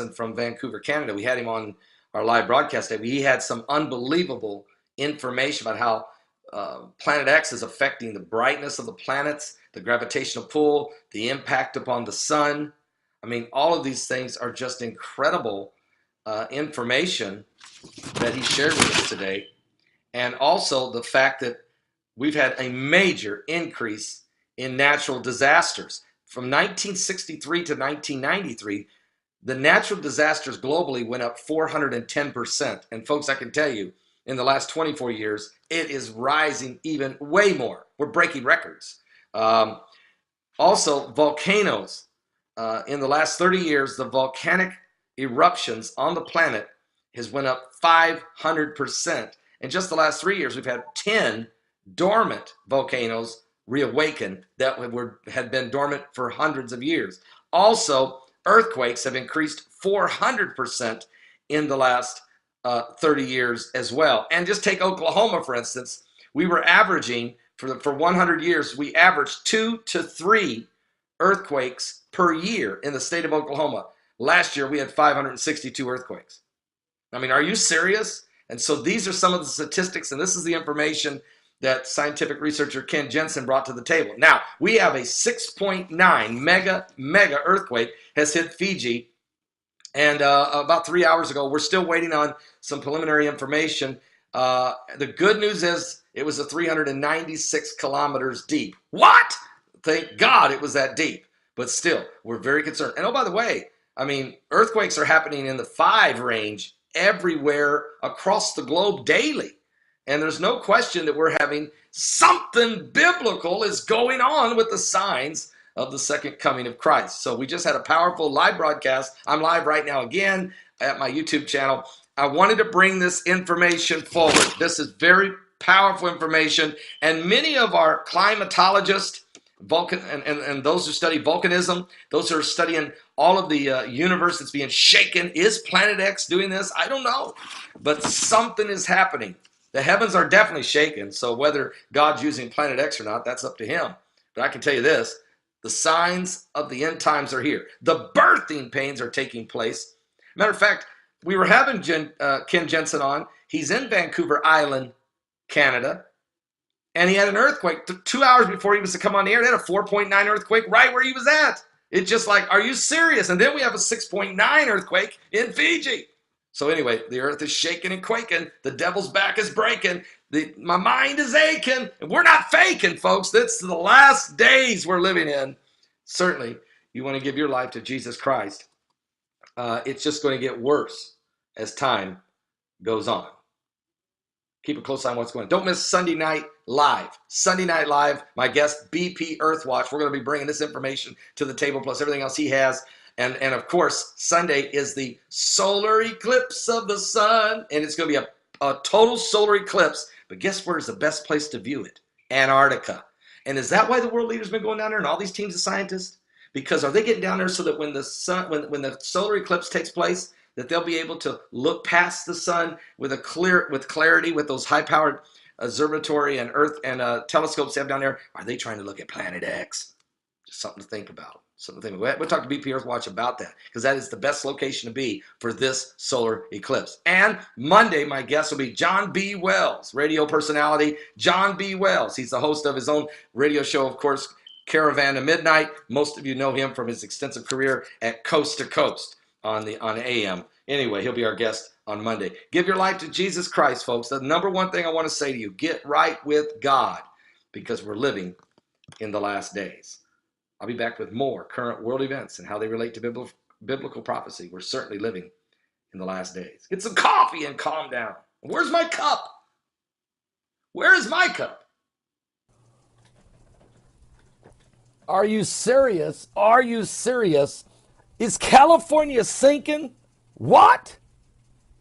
Jensen from Vancouver, Canada. We had him on our live broadcast day. He had some unbelievable information about how Planet X is affecting the brightness of the planets, the gravitational pull, the impact upon the sun. I mean, all of these things are just incredible information that he shared with us today. And also the fact that we've had a major increase in natural disasters. From 1963 to 1993, the natural disasters globally went up 410%. And folks, I can tell you, in the last 24 years, it is rising even way more. We're breaking records. Also, volcanoes. In the last 30 years, the volcanic eruptions on the planet has went up 500%. In just the last 3 years, we've had 10 dormant volcanoes reawaken that had been dormant for hundreds of years. Also, earthquakes have increased 400% in the last 30 years as well. And just take Oklahoma, for instance. We were averaging, for 100 years, we averaged 2 to 3 earthquakes per year in the state of Oklahoma. Last year, we had 562 earthquakes. I mean, are you serious? And so these are some of the statistics, and this is the information that scientific researcher Ken Jensen brought to the table. Now, we have a 6.9 mega earthquake has hit Fiji, and about 3 hours ago, we're still waiting on some preliminary information. The good news is it was a 396 kilometers deep. What? Thank God it was that deep. But still, we're very concerned. And oh, by the way, I mean, earthquakes are happening in the 5 range everywhere across the globe daily. And there's no question that we're having something biblical is going on with the signs of the second coming of Christ. So we just had a powerful live broadcast. I'm live right now again at my YouTube channel. I wanted to bring this information forward. This is very powerful information. And many of our climatologists, and those who study volcanism, those who are studying all of the universe that's being shaken. Is Planet X doing this? I don't know. But something is happening. The heavens are definitely shaken. So whether God's using Planet X or not, that's up to him. But I can tell you this. The signs of the end times are here. The birthing pains are taking place. Matter of fact, we were having Ken Jensen on. He's in Vancouver Island, Canada. And he had an earthquake 2 hours before he was to come on the air. They had a 4.9 earthquake right where he was at. It's just like, are you serious? And then we have a 6.9 earthquake in Fiji. So anyway, the earth is shaking and quaking. The devil's back is breaking. My mind is aching. And we're not faking, folks. That's the last days we're living in. Certainly, you want to give your life to Jesus Christ. It's just going to get worse as time goes on. Keep a close eye on what's going on. Don't miss Sunday Night Live. Sunday Night Live, my guest, BP Earthwatch. We're going to be bringing this information to the table, plus everything else he has. And of course, Sunday is the solar eclipse of the sun. And it's going to be a total solar eclipse. But guess where's the best place to view it? Antarctica. And is that why the world leaders have been going down there and all these teams of scientists? Because are they getting down there so that when the solar eclipse takes place, that they'll be able to look past the sun with clarity with those high-powered observatory and Earth and telescopes they have down there? Are they trying to look at Planet X? Just something to think about. Something to think about. We'll talk to BP Earthwatch about that because that is the best location to be for this solar eclipse. And Monday, my guest will be John B. Wells, radio personality. John B. Wells. He's the host of his own radio show, of course, Caravan to Midnight. Most of you know him from his extensive career at Coast to Coast on AM. Anyway, he'll be our guest on Monday. Give your life to Jesus Christ, folks. The number one thing I want to say to you, get right with God because we're living in the last days. I'll be back with more current world events and how they relate to biblical prophecy. We're certainly living in the last days. Get some coffee and calm down. Where's my cup? Where is my cup? Are you serious? Are you serious? Is California sinking? What?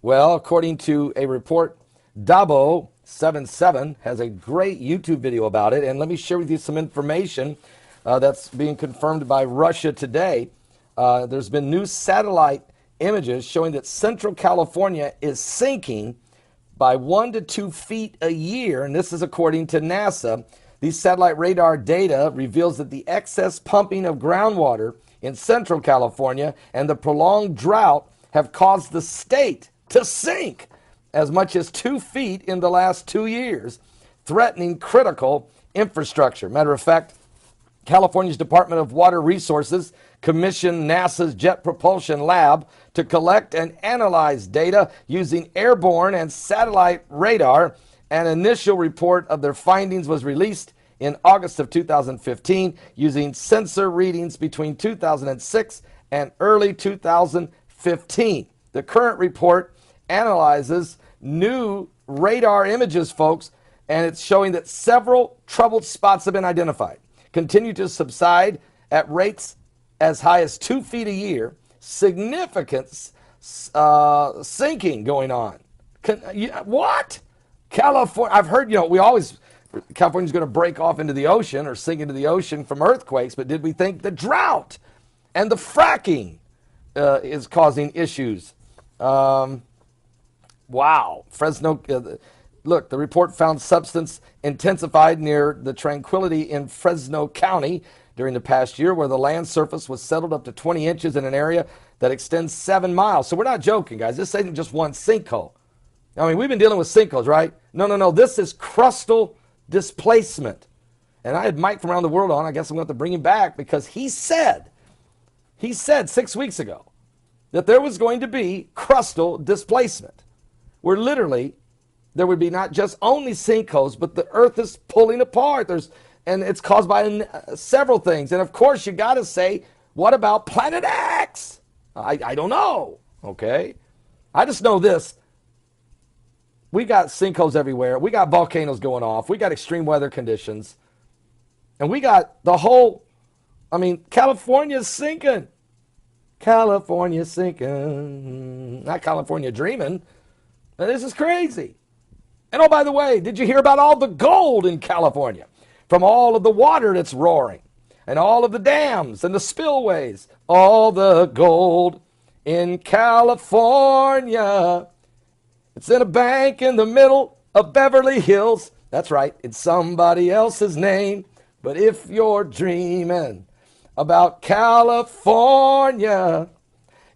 Well, according to a report, Dabo77 has a great YouTube video about it. And let me share with you some information that's being confirmed by Russia today. There's been new satellite images showing that Central California is sinking by 1 to 2 feet a year. And this is according to NASA. These satellite radar data reveals that the excess pumping of groundwater in Central California and the prolonged drought have caused the state to sink as much as 2 feet in the last 2 years, threatening critical infrastructure. Matter of fact, California's Department of Water Resources commissioned NASA's Jet Propulsion Lab to collect and analyze data using airborne and satellite radar. An initial report of their findings was released in August of 2015 using sensor readings between 2006 and early 2015. The current report analyzes new radar images, folks, and it's showing that several troubled spots have been identified. Continue to subside at rates as high as 2 feet a year. Significant sinking going on. What? California, I've heard, California's going to break off into the ocean or sink into the ocean from earthquakes, but did we think the drought and the fracking is causing issues? Wow. Fresno, look, the report found substance intensified near the Tranquility in Fresno County during the past year, where the land surface was settled up to 20 inches in an area that extends 7 miles. So we're not joking, guys. This isn't just one sinkhole. I mean, we've been dealing with sinkholes, right? No. This is crustal displacement. And I had Mike from around the world on. I guess I'm going to have to bring him back because he said 6 weeks ago that there was going to be crustal displacement, where literally there would be not just only sinkholes, but the earth is pulling apart. And it's caused by several things. And of course, you got to say, what about Planet X? I don't know, okay? I just know this. We got sinkholes everywhere. We got volcanoes going off. We got extreme weather conditions. And we got California's sinking. California's sinking. Not California dreaming. Now, this is crazy. And oh, by the way, did you hear about all the gold in California? From all of the water that's roaring, and all of the dams and the spillways, all the gold in California. It's in a bank in the middle of Beverly Hills. That's right, it's somebody else's name. But if you're dreaming about California,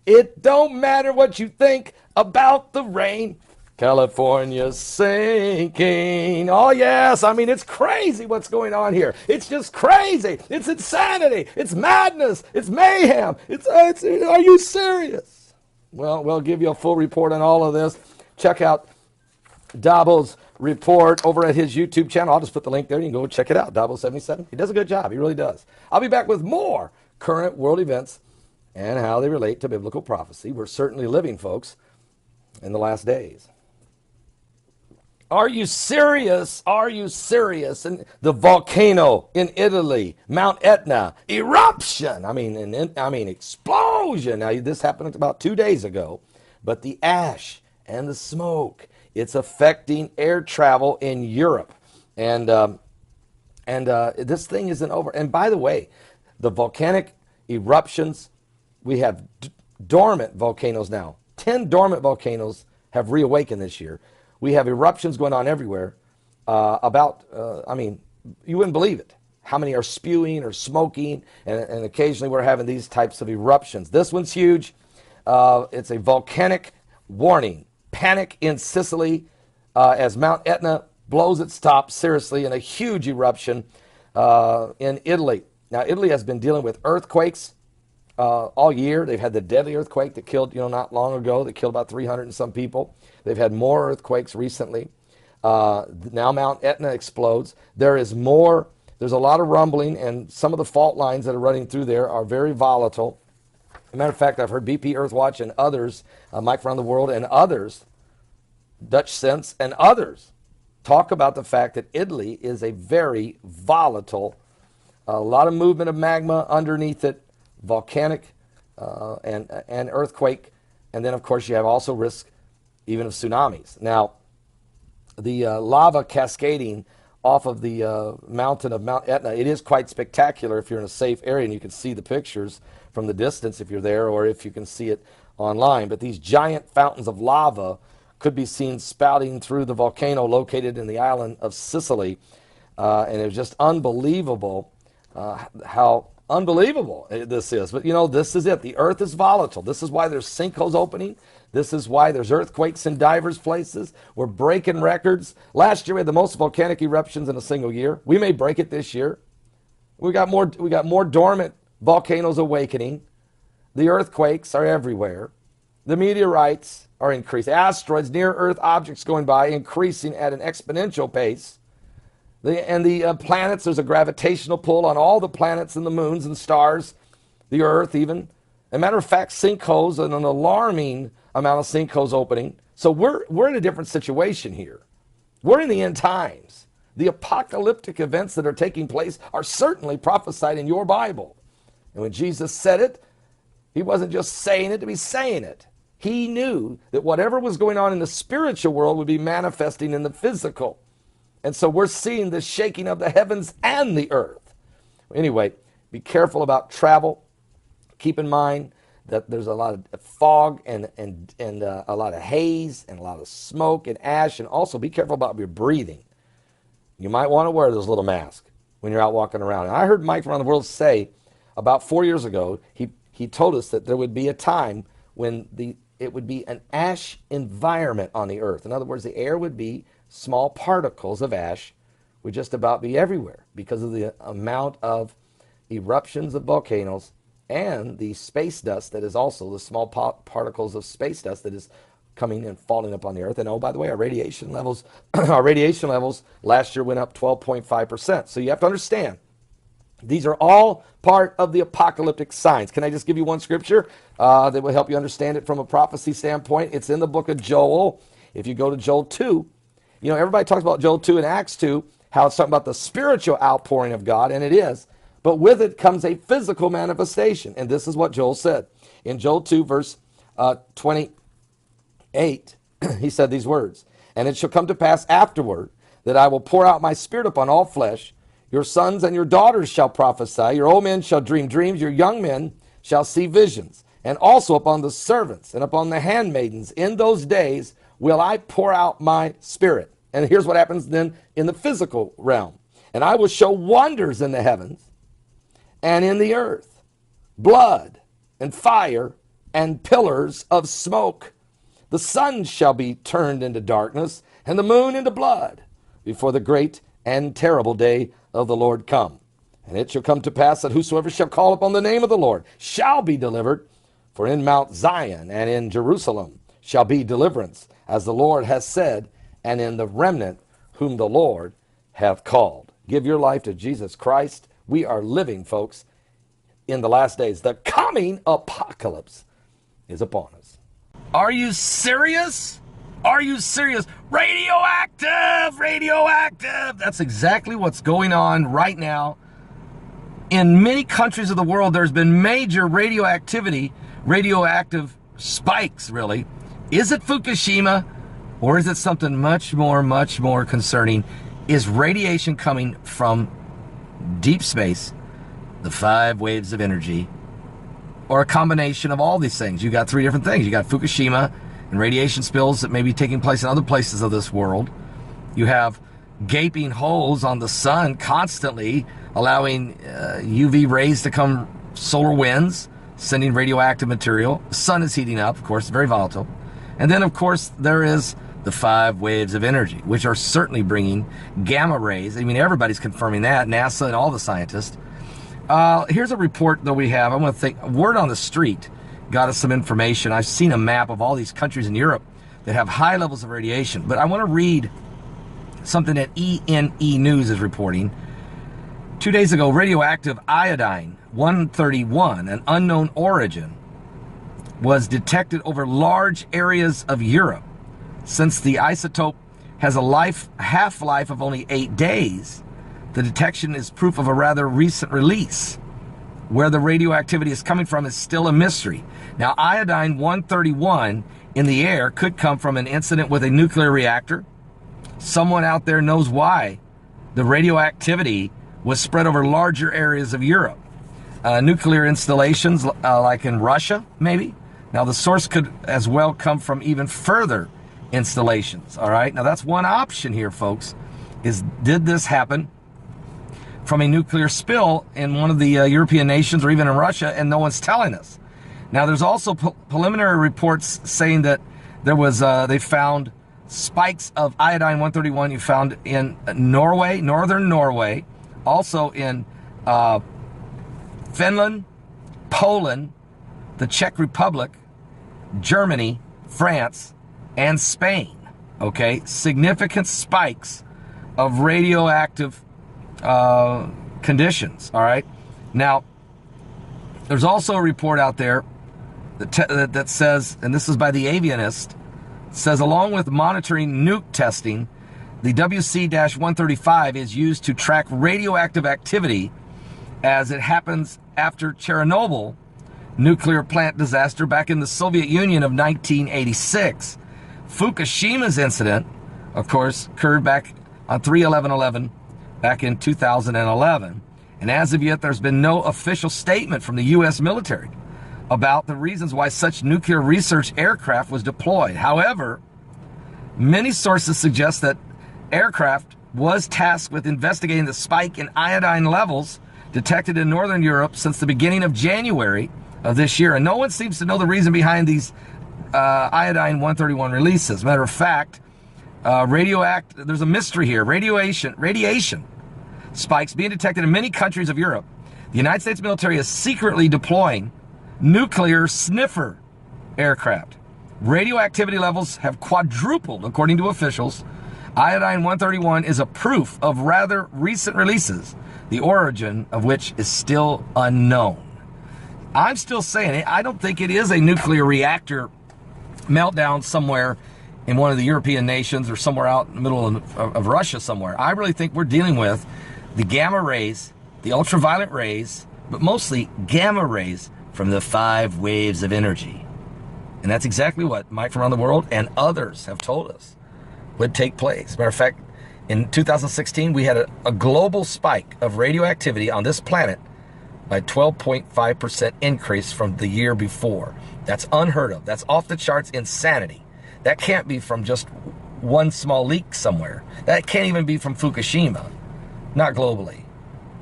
it don't matter what you think about the rain. California's sinking. Oh, yes. It's crazy what's going on here. It's just crazy. It's insanity. It's madness. It's mayhem. Are you serious? Well, we'll give you a full report on all of this. Check out Dabo's report over at his YouTube channel. I'll just put the link there. You can go check it out. Dabo77. He does a good job. He really does. I'll be back with more current world events and how they relate to biblical prophecy. We're certainly living, folks, in the last days. Are you serious? Are you serious? And the volcano in Italy, Mount Etna, eruption. Explosion. Now, this happened about 2 days ago, but the ash and the smoke, it's affecting air travel in Europe. And this thing isn't over. And by the way, the volcanic eruptions, we have dormant volcanoes now. 10 dormant volcanoes have reawakened this year. We have eruptions going on everywhere. You wouldn't believe it. How many are spewing or smoking, and occasionally we're having these types of eruptions. This one's huge. It's a volcanic warning. Panic in Sicily as Mount Etna blows its top, seriously, in a huge eruption in Italy. Now, Italy has been dealing with earthquakes all year. They've had the deadly earthquake that killed, not long ago, that killed about 300 and some people. They've had more earthquakes recently. Now Mount Etna explodes. There's a lot of rumbling, and some of the fault lines that are running through there are very volatile. As a matter of fact, I've heard BP Earthwatch and others, Mike from the World and others, Dutch Sense and others, talk about the fact that Italy is a very volatile, a lot of movement of magma underneath it, volcanic and earthquake. And then, of course, you have also risk even of tsunamis. Now, the lava cascading off of the mountain of Mount Etna, it is quite spectacular if you're in a safe area, and you can see the pictures from the distance if you're there, or if you can see it online. But these giant fountains of lava could be seen spouting through the volcano located in the island of Sicily. And it was just unbelievable how unbelievable this is. But you know, this is it. The earth is volatile. This is why there's sinkholes opening. This is why there's earthquakes in divers places. We're breaking records. Last year we had the most volcanic eruptions in a single year. We may break it this year. We got more dormant volcanoes awakening. The earthquakes are everywhere. The meteorites are increasing. Asteroids, near Earth objects going by, increasing at an exponential pace. The planets, there's a gravitational pull on all the planets and the moons and stars, the Earth even. As a matter of fact, sinkholes, and an alarming amount of sinkholes opening. So we're in a different situation here. We're in the end times. The apocalyptic events that are taking place are certainly prophesied in your Bible. And when Jesus said it, he wasn't just saying it to be saying it. He knew that whatever was going on in the spiritual world would be manifesting in the physical. And so we're seeing the shaking of the heavens and the earth. Anyway, be careful about travel. Keep in mind that there's a lot of fog and a lot of haze and a lot of smoke and ash. And also be careful about your breathing. You might want to wear those little masks when you're out walking around. And I heard Mike from around the world say about 4 years ago, he told us that there would be a time when it would be an ash environment on the earth. In other words, the air would be small particles of ash would just about be everywhere because of the amount of eruptions of volcanoes and the space dust that is also the small particles of space dust that is coming and falling upon the earth. And oh, by the way, our radiation levels last year went up 12.5%. So you have to understand, these are all part of the apocalyptic signs. Can I just give you one scripture that will help you understand it from a prophecy standpoint? It's in the book of Joel. If you go to Joel 2, you know, everybody talks about Joel 2 and Acts 2, how it's talking about the spiritual outpouring of God, and it is. But with it comes a physical manifestation. And this is what Joel said. In Joel 2, verse 28, he said these words, "And it shall come to pass afterward that I will pour out my spirit upon all flesh. Your sons and your daughters shall prophesy. Your old men shall dream dreams. Your young men shall see visions. And also upon the servants and upon the handmaidens in those days will I pour out my spirit." And here's what happens then in the physical realm. "And I will show wonders in the heavens and in the earth, blood and fire and pillars of smoke. The sun shall be turned into darkness and the moon into blood before the great and terrible day of the Lord come. And it shall come to pass that whosoever shall call upon the name of the Lord shall be delivered. For in Mount Zion and in Jerusalem shall be deliverance, as the Lord has said, and in the remnant whom the Lord hath called." Give your life to Jesus Christ. We are living, folks, in the last days. The coming apocalypse is upon us. Are you serious? Are you serious? Radioactive! Radioactive! That's exactly what's going on right now. In many countries of the world, there's been major radioactive spikes, really. Is it Fukushima, or is it something much more concerning? Is radiation coming from deep space, the 5 waves of energy, or a combination of all these things? You got 3 different things. You got Fukushima and radiation spills that may be taking place in other places of this world. You have gaping holes on the sun constantly allowing UV rays to come, solar winds, sending radioactive material. The sun is heating up, of course, very volatile. And then, of course, there is the 5 waves of energy, which are certainly bringing gamma rays. I mean, everybody's confirming that, NASA and all the scientists. Here's a report that we have. I want to think, word on the street got us some information. I've seen a map of all these countries in Europe that have high levels of radiation. But I want to read something that ENE News is reporting. 2 days ago, radioactive iodine-131, an unknown origin, was detected over large areas of Europe. Since the isotope has a half-life of only 8 days, the detection is proof of a rather recent release. Where the radioactivity is coming from is still a mystery. Now, iodine-131 in the air could come from an incident with a nuclear reactor. Someone out there knows why the radioactivity was spread over larger areas of Europe. Nuclear installations like in Russia, maybe. Now, the source could as well come from even further installations, all right? Now, that's one option here, folks, is did this happen from a nuclear spill in one of the European nations or even in Russia, and no one's telling us. Now, there's also preliminary reports saying that there was they found spikes of iodine-131 you found in Norway, northern Norway, also in Finland, Poland, the Czech Republic, Germany, France, and Spain. Okay, significant spikes of radioactive conditions. All right. Now, there's also a report out there that says, and this is by the Avianist, says along with monitoring nuke testing, the WC-135 is used to track radioactive activity as it happens after Chernobyl nuclear plant disaster back in the Soviet Union of 1986. Fukushima's incident, of course, occurred back on 3/11/11 back in 2011. And as of yet, there's been no official statement from the U.S. military about the reasons why such nuclear research aircraft was deployed. However, many sources suggest that aircraft was tasked with investigating the spike in iodine levels detected in Northern Europe since the beginning of January of this year. And no one seems to know the reason behind these iodine-131 releases. Matter of fact, there's a mystery here. Radiation spikes being detected in many countries of Europe. The United States military is secretly deploying nuclear sniffer aircraft. Radioactivity levels have quadrupled, according to officials. Iodine-131 is a proof of rather recent releases, the origin of which is still unknown. I'm still saying it. I don't think it is a nuclear reactor meltdown somewhere in one of the European nations or somewhere out in the middle of Russia somewhere. I really think we're dealing with the gamma rays, the ultraviolet rays, but mostly gamma rays from the 5 waves of energy. And that's exactly what Mike from around the world and others have told us would take place. Matter of fact, in 2016, we had a global spike of radioactivity on this planet by 12.5% increase from the year before. That's unheard of. That's off the charts insanity. That can't be from just one small leak somewhere. That can't even be from Fukushima. Not globally.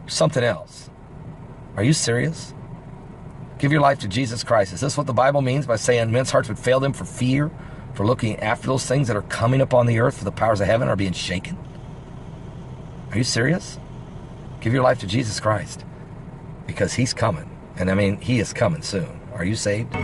Something else. Are you serious? Give your life to Jesus Christ. Is this what the Bible means by saying men's hearts would fail them for fear, for looking after those things that are coming upon the earth, for the powers of heaven are being shaken? Are you serious? Give your life to Jesus Christ, because he's coming. And I mean, he is coming soon. Are you saved?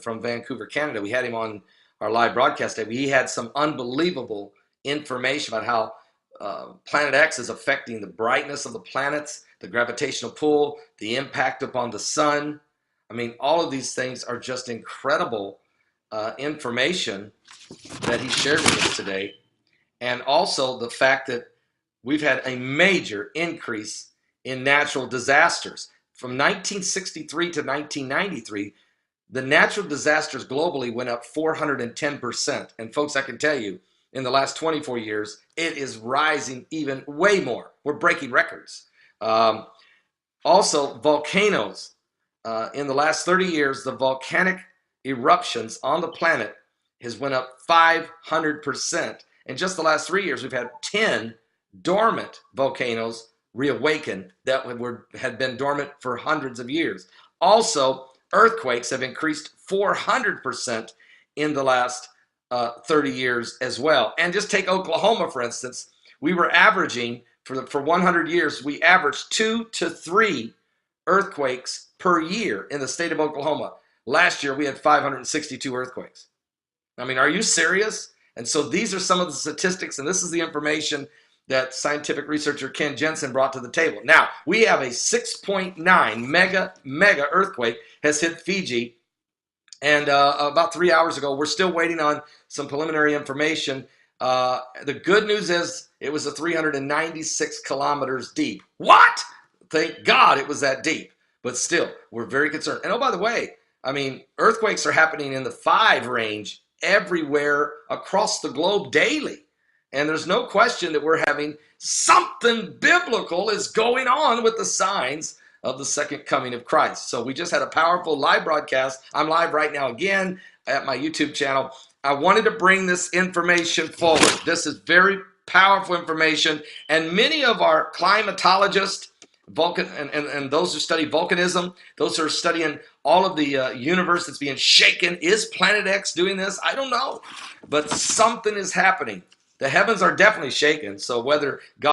From Vancouver, Canada. We had him on our live broadcast day. He had some unbelievable information about how Planet X is affecting the brightness of the planets, the gravitational pull, the impact upon the sun. I mean, all of these things are just incredible information that he shared with us today. And also the fact that we've had a major increase in natural disasters. From 1963 to 1993, the natural disasters globally went up 410%. And folks, I can tell you, in the last 24 years, it is rising even way more. We're breaking records. Also, volcanoes. In the last 30 years, the volcanic eruptions on the planet has went up 500%. In just the last 3 years, we've had 10 dormant volcanoes reawaken that had been dormant for hundreds of years. Also, earthquakes have increased 400% in the last 30 years as well. And just take Oklahoma, for instance. We were averaging, for 100 years, we averaged 2 to 3 earthquakes per year in the state of Oklahoma. Last year, we had 562 earthquakes. I mean, are you serious? And so these are some of the statistics, and this is the information that scientific researcher Ken Jensen brought to the table. Now, we have a 6.9 mega earthquake has hit Fiji, and about 3 hours ago, we're still waiting on some preliminary information. The good news is it was a 396 kilometers deep. What? Thank God it was that deep. But still, we're very concerned. And oh, by the way, I mean, earthquakes are happening in the 5 range everywhere across the globe daily. And there's no question that we're having something biblical is going on with the signs of the second coming of Christ. So we just had a powerful live broadcast. I'm live right now again at my YouTube channel. I wanted to bring this information forward. This is very powerful information. And many of our climatologists, and those who study volcanism, those who are studying all of the universe that's being shaken, is Planet X doing this? I don't know. But something is happening. The heavens are definitely shaken. So whether God